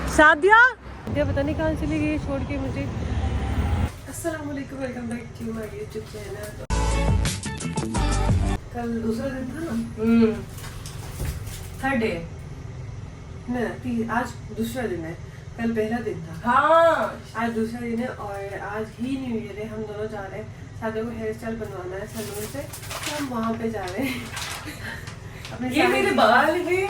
सादिया पता नहीं कहाँ चली गई छोड़ के मुझे। अस्सलाम वालेकुम, welcome back to my YouTube channel. कल दूसरा दिन था ना, थर्ड डे नहीं आज दूसरा दिन है, कल पहला दिन था। हाँ आज दूसरा दिन है और आज ही न्यू ईयर है। हम दोनों जा रहे हैं, सादिया को हेयर स्टाइल बनवाना है सैलून से, तो हम वहाँ पे जा रहे हैं। ये मेरे बाल है,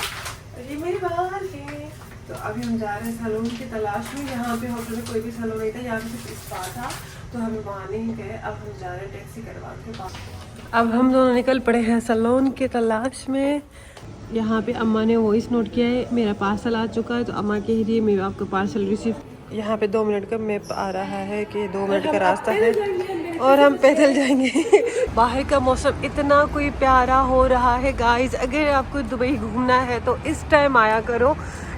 ये मेरे बाल है। तो अभी हम जा रहे हैं सैलून की तलाश में। यहाँ पे होटल में कोई भी सैलून नहीं था, यहाँ पे सिर्फ स्पा था, तो हम वहाँ नहीं गए। अब हम जा रहे हैं टैक्सी करवा के। अब हम दोनों निकल पड़े हैं सैलून की तलाश में। यहाँ पे अम्मा ने वॉइस नोट किया है, मेरा पार्सल आ चुका है, तो अम्मा कह रही है मैं आपका पार्सल रिसीव। यहाँ पे 2 मिनट का मैप आ रहा है कि 2 मिनट का रास्ता है और हम पैदल जाएंगे। बाहर का मौसम इतना कोई प्यारा हो रहा है गाइस। अगर आपको दुबई घूमना है तो इस टाइम आया करो,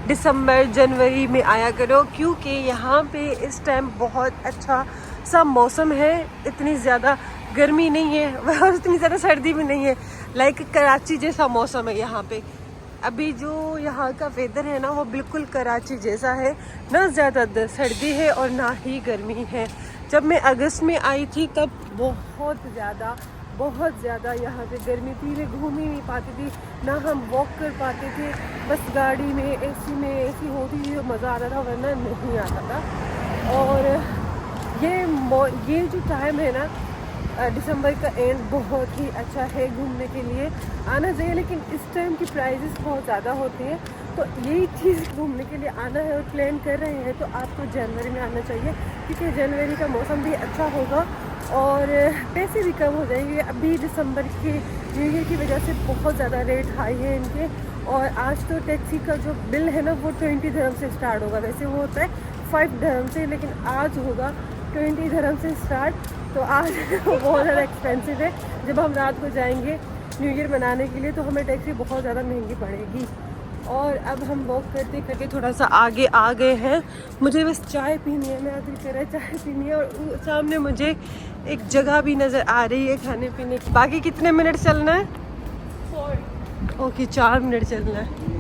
दिसंबर जनवरी में आया करो, क्योंकि यहाँ पे इस टाइम बहुत अच्छा सा मौसम है। इतनी ज़्यादा गर्मी नहीं है और इतनी ज़्यादा सर्दी भी नहीं है। लाइक कराची जैसा मौसम है यहाँ पे। अभी जो यहाँ का वेदर है ना, वो बिल्कुल कराची जैसा है, ना ज़्यादा सर्दी है और ना ही गर्मी है। जब मैं अगस्त में आई थी तब बहुत ज़्यादा यहाँ पे गर्मी थी, मैं घूम ही नहीं पाती थी, ना हम वॉक कर पाते थे। बस गाड़ी में एसी होती थी तो मज़ा आता था, वरना नहीं आता था। और ये जो टाइम है ना, दिसंबर का एंड बहुत ही अच्छा है घूमने के लिए, आना चाहिए। लेकिन इस टाइम की प्राइसेस बहुत ज़्यादा होती हैं, तो यही चीज़ घूमने के लिए आना है और प्लान कर रहे हैं तो आपको जनवरी में आना चाहिए, क्योंकि जनवरी का मौसम भी अच्छा होगा और पैसे भी कम हो जाएंगे। अभी दिसंबर के न्यू ईयर की वजह से बहुत ज़्यादा रेट हाई है इनके। और आज तो टैक्सी का जो बिल है ना, वो 20 दिरहम से स्टार्ट होगा। वैसे वो होता है 5 दिरहम से, लेकिन आज होगा 20 दिरहम से स्टार्ट। तो आज बहुत ज़्यादा एक्सपेंसिव है। जब हम रात को जाएंगे न्यू ईयर मनाने के लिए तो हमें टैक्सी बहुत ज़्यादा महंगी पड़ेगी। और अब हम वॉक करते करते थोड़ा सा आगे आ गए हैं। मुझे बस चाय पीनी है, मैं दिल कर रहा है चाय पीनी है। और सामने मुझे एक जगह भी नज़र आ रही है खाने पीने की। बाकी कितने मिनट चलना है? 4 ओके, 4 मिनट चलना है।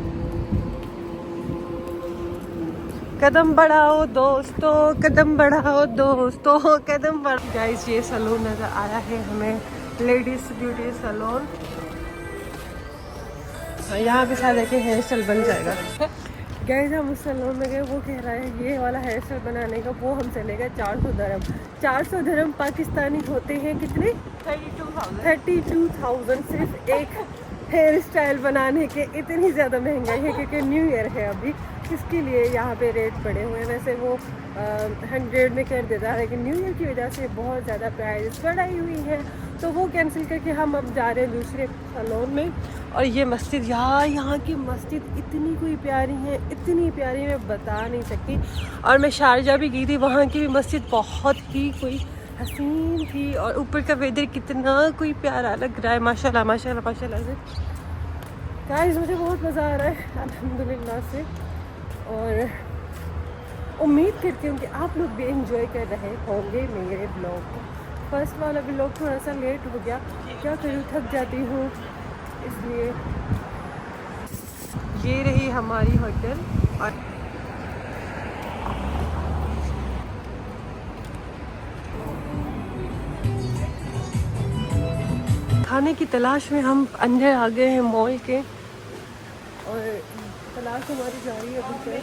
कदम बढ़ाओ दोस्तों, कदम बढ़ाओ दोस्तों, कदम बढ़ाओ। गाइस ये सैलून नज़र आया है हमें, लेडीज़ ब्यूटी सैलून। यहाँ पे शायद एक हेयर स्टाइल बन जाएगा। गाइस हम उस सैलून में गए, वो कह रहा है ये वाला हेयर स्टाइल बनाने का वो हम चलेगा 400 दिरहम। 400 दिरहम पाकिस्तानी होते हैं कितने? 32,000 सिर्फ एक हेयर स्टाइल बनाने के। इतनी ज़्यादा महंगाई है क्योंकि न्यू ईयर है अभी, इसके लिए यहाँ पे रेट पड़े हुए हैं। वैसे वो 100 में कर देता है, लेकिन न्यू ईयर की वजह से बहुत ज़्यादा प्राइस बढ़ाई हुई है, तो वो कैंसिल करके हम अब जा रहे हैं दूसरे सैलून में। और ये मस्जिद, यहाँ की मस्जिद इतनी कोई प्यारी है, इतनी प्यारी मैं बता नहीं सकती। और मैं शारजा भी गई थी, वहाँ की भी मस्जिद बहुत ही कोई हसीन थी। और ऊपर का वेदर कितना कोई प्यारा लग रहा है, माशाल्लाह माशाल्लाह माशाल्लाह से। गाइस मुझे बहुत मज़ा आ रहा है अल्हम्दुलिल्लाह से, और उम्मीद करती हूँ कि आप लोग भी एंजॉय कर रहे होंगे मेरे ब्लॉग को। फर्स्ट वाला ब्लॉग थोड़ा सा लेट हो गया, क्या करूँ, थक जाती हूँ इसलिए। ये रही हमारी होटल और खाने की तलाश में हम अंदर आ गए हैं मॉल के, और तलाश हमारी जारी है अभी से।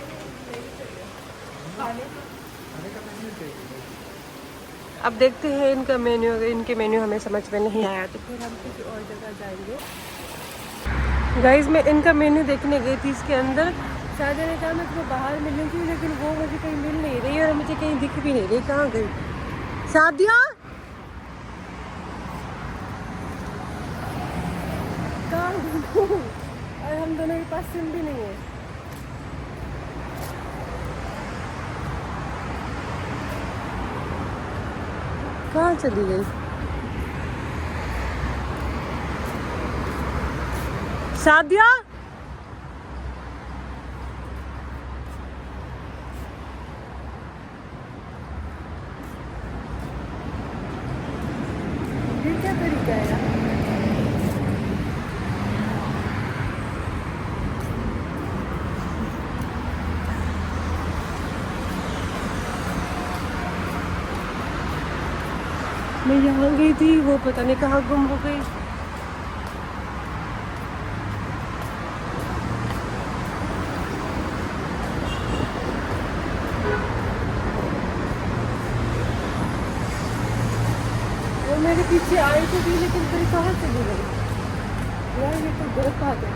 अब देखते हैं इनका मेन्यू, अगर इनके मेन्यू हमें समझ में नहीं आया तो फिर हम किसी और जगह जाएंगे। गाइस मैं इनका मेन्यू देखने गई थी इसके अंदर, शायद ने कहा मैं तुम्हें बाहर मिलूंगी, लेकिन वो मुझे कहीं मिल नहीं रही और मुझे कहीं दिख भी नहीं रही। कहाँ गई सादिया? और हम दोनों के पास सिम भी नहीं है। कहाँ चली गई सादिया? ये क्या तरीका है? मैं यहाँ गई थी, वो पता नहीं कहाँ गुम हो गई। वो मेरे पीछे आई तो थी, लेकिन फिर कहाँ चली गई यार, ये तो गलत बात है।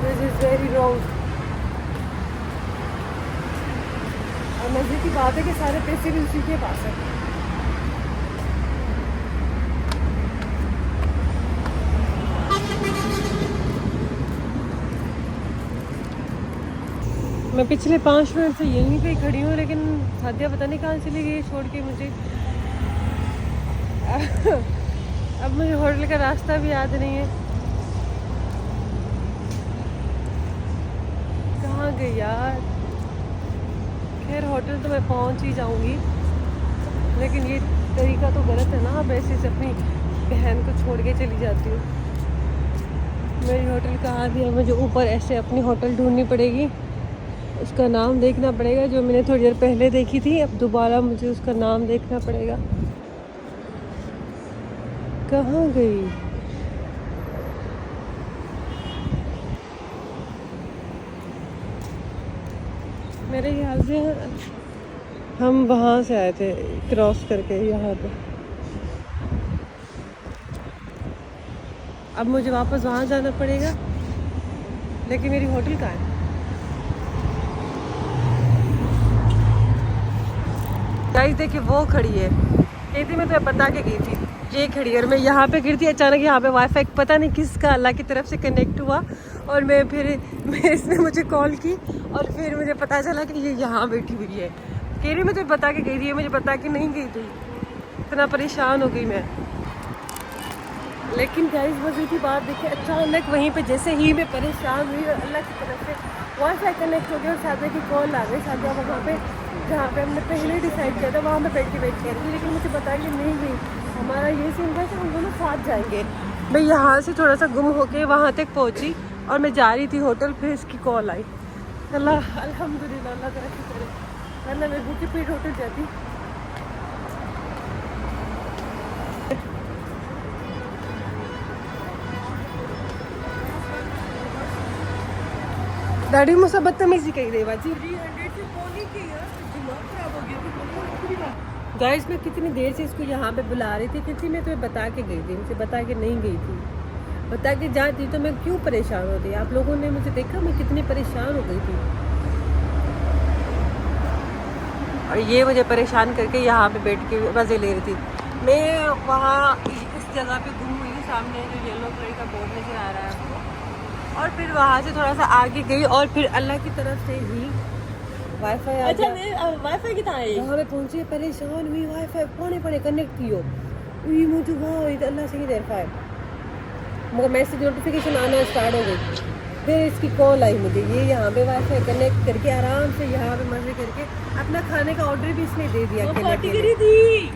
This is very wrong. और मजे की बात है कि सारे पैसे भी उसी के पास है। मैं पिछले 5 मिनट से यहीं पे खड़ी हूँ, लेकिन सादिया पता नहीं कहाँ चली गई छोड़ के मुझे। अब मुझे होटल का रास्ता भी याद नहीं है, कहाँ गई यार। खैर होटल तो मैं पहुंच ही जाऊंगी, लेकिन ये तरीका तो गलत है ना। अब ऐसे से अपनी बहन को छोड़ के चली जाती हूँ। मेरी होटल कहाँ थी, अब मुझे ऊपर ऐसे अपनी होटल ढूंढनी पड़ेगी, उसका नाम देखना पड़ेगा, जो मैंने थोड़ी देर पहले देखी थी। अब दोबारा मुझे उसका नाम देखना पड़ेगा। कहाँ गई? मेरे ख्याल से हम वहाँ से आए थे क्रॉस करके यहाँ पे। अब मुझे वापस वहाँ जाना पड़ेगा, लेकिन मेरी होटल कहाँ है? गाइस देखिए वो खड़ी है, कही थी मैं तुम्हें बता के गई थी, ये खड़ी है। और मैं यहाँ पे गिरती, अचानक यहाँ पे वाईफाई पता नहीं किसका अल्लाह की तरफ से कनेक्ट हुआ, और इसने मुझे कॉल की, और फिर मुझे पता चला कि ये यहाँ बैठी हुई है। कह रही मैं तुम्हें बता के गई थी, मुझे बता के नहीं गई थी। इतना परेशान हो गई मैं। लेकिन गाइस मजे की बात देखिए, अचानक वहीं पे जैसे ही मैं परेशान हुई, और अल्लाह की तरफ से वाईफाई कनेक्ट हो गया, और सादिया की कॉल आ गई। सादिया वहाँ पे जहाँ पे हमने पहले डिसाइड किया था, वहाँ पे बैठ के वेट कर रही थी, लेकिन मुझे पता कि नहीं गई। हमारा ये सीन था कि हम दोनों साथ जाएंगे। मैं यहाँ से थोड़ा सा गुम होके वहाँ तक पहुँची, और मैं जा रही थी होटल, फिर इसकी कॉल आई। अल्लाह अल्हम्दुलिल्लाह, अल्लाह तरह की तरह, वरना मैं भूखी पेट होटल जाती। डैडी मुझसे बदतमीजी कही दे बाजी। 300 से कॉल ही की यार, दिमाग खराब हो गया। गाइस मैं कितनी देर से इसको यहाँ पे बुला रही थी, क्योंकि मैं तुम्हें बता के गई थी, मुझे बता के नहीं गई थी। बता के जाती तो मैं क्यों परेशान होती। आप लोगों ने मुझे देखा मैं कितनी परेशान हो गई थी, और ये मुझे परेशान करके यहाँ पे बैठ के मज़े ले रही थी। मैं वहाँ इस जगह पे घूम हुई, सामने जो येलो कलर का बोर्ड नजर आ रहा है आपको, और फिर वहाँ से थोड़ा सा आगे गई, और फिर अल्लाह की तरफ से ही वाईफाई आ गया। अच्छा वाईफाई कितना है? वहाँ पे पहुँची, परेशान हुई, वाईफाई पौने कनेक्ट कियो, मुझे वहाँ अल्लाह से ही देर पाए, मगर मैसेज नोटिफिकेशन आना स्टार्ट हो गई। फिर इसकी कॉल आई मुझे, ये यहाँ पे वाईफाई कनेक्ट करके आराम से यहाँ पे मजे करके अपना खाने का ऑर्डर भी इसने दे दिया। करी थी।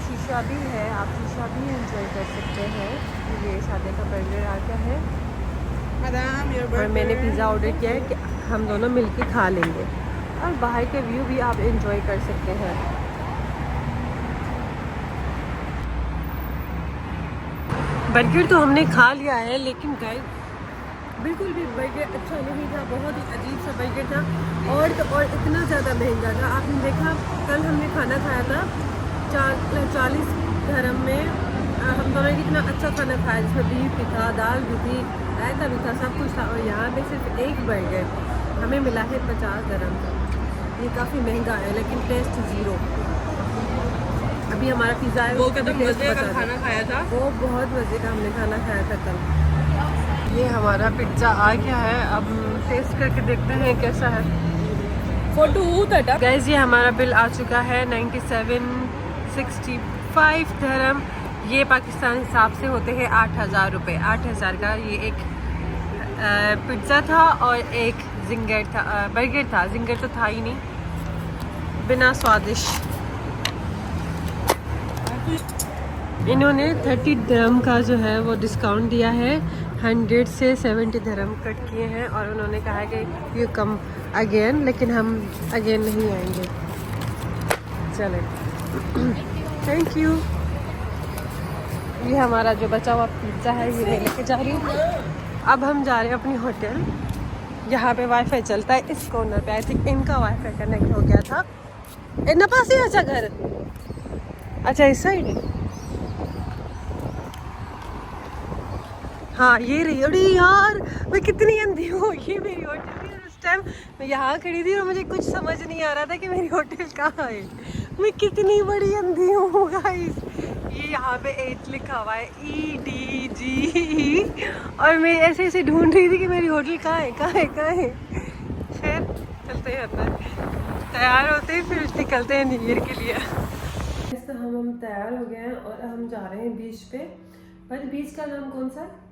शीशा भी है, आप शीशा भी एंजॉय कर सकते हैं। ये सादे का बर्गर आ गया है, और मैंने पिज़्ज़ा ऑर्डर किया है कि हम दोनों मिलके खा लेंगे, और बाहर के व्यू भी आप एंजॉय कर सकते हैं। बर्गर तो हमने खा लिया है, लेकिन गाइस बिल्कुल भी बर्गर अच्छा नहीं था, बहुत ही अजीब सा बर्गर था, और इतना ज़्यादा महंगा था। आपने देखा कल हमने खाना खाया था 40 धर्म में, हम दोनों ने कितना अच्छा खाना खाया, जिसमें बीफ भी था, दाल भी थी, रायता भी था, सब कुछ था। और यहाँ पे सिर्फ एक बर्गर हमें मिला है 50 धर्म का। ये काफ़ी महंगा है, लेकिन टेस्ट ज़ीरो। अभी हमारा पिज़्ज़ा है, वो कितना मजे का खाना खाया था, वो बहुत मज़े का हमने खाना खाया था कल। ये हमारा पिज़्ज़ा आ गया है, अब टेस्ट करके देखते हैं कैसा है। गाइस ये हमारा बिल आ चुका है 9765 धर्म। ये पाकिस्तान हिसाब से होते हैं 8000 रुपये। 8000 का ये एक पिज़्ज़ा था, और एक जिंगर था, बर्गर था। जिंगर तो था ही नहीं, बिना स्वादिष्ट। इन्होंने 30 धर्म का जो है वो डिस्काउंट दिया है 100 से 70 dirham कट किए हैं और उन्होंने कहा है कि यू कम अगेन, लेकिन हम अगेन नहीं आएंगे। चले, थैंक यू। ये हमारा जो बचा हुआ पिज्ज़ा है ये मैं लेके जा रही हूँ। अब हम जा रहे हैं अपनी होटल। यहाँ पे वाईफाई चलता है इस कॉर्नर पे। आई थिंक इनका वाईफाई कनेक्ट हो गया था। इतना पास ही अच्छा घर, अच्छा इस साइड है। हाँ ये रही। अरे यार मैं कितनी अंधी हूँ, ये मेरी होटल थी। उस टाइम मैं यहाँ खड़ी थी और मुझे कुछ समझ नहीं आ रहा था कि मेरी होटल कहाँ है। मैं कितनी बड़ी अंधी हूँ गाइस। ये यहाँ पे 8 लिखा हुआ है, EDGE, और मैं ऐसे ऐसे ढूंढ रही थी कि मेरी होटल कहाँ है, कहाँ है, कहाँ है। फिर चलते हैं अंदर, तैयार होते हैं फिर निकलते हैं न्यू ईयर के लिए। तो हम तैयार हो गए हैं और हम जा रहे हैं बीच पे। पर बीच का नाम कौन सा है?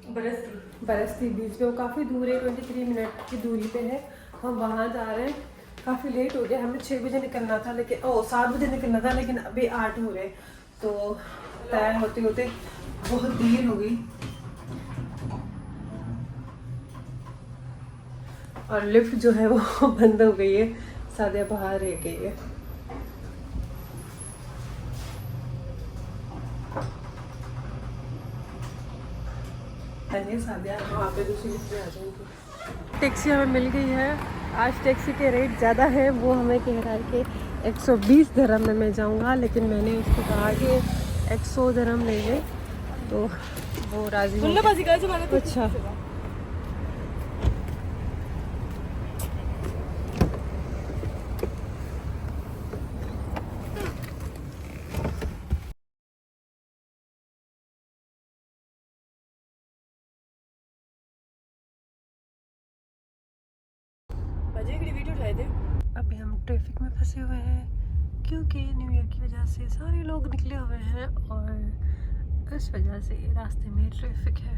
बरस्ती बीच पे। वो काफ़ी दूर है, 23 मिनट की दूरी पे है। हम वहाँ जा रहे हैं। काफ़ी लेट हो गया, हमें 6 बजे निकलना था, लेकिन 7 बजे निकलना था, लेकिन अभी 8 हो रहे, तो तैयार होते होते बहुत देर हो गई। और लिफ्ट जो है वो बंद हो गई है, सादिया बाहर रह गई है। सादिया वहाँ पे दूसरी लिफ्ट में आ जाएंगी। टैक्सी हमें मिल गई है। आज टैक्सी के रेट ज़्यादा है। वो हमें कह रहा है कि 120 dirham में मैं जाऊँगा, लेकिन मैंने उसको कहा कि 100 dirham ले ले, तो वो राजी हो गया। अच्छा अभी हम ट्रैफिक में फंसे हुए हैं क्योंकि न्यू ईयर की वजह से सारे लोग निकले हुए हैं और इस वजह से रास्ते में ट्रैफिक है।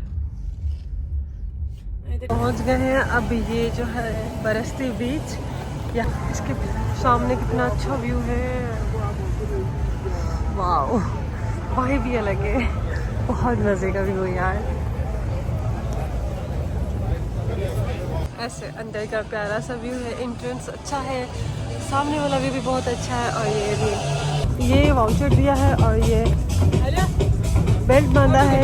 पहुंच गए हैं। अब ये जो है बरस्ती बीच, या इसके सामने कितना अच्छा व्यू है। वाह, वही भी अलग है, बहुत मज़े का व्यू यार। ऐसे अंदर का प्यारा सा व्यू है। एंट्रेंस अच्छा है, सामने वाला व्यू भी बहुत अच्छा है। और ये भी, ये वाउचर दिया है और ये बेल्ट बांधा है।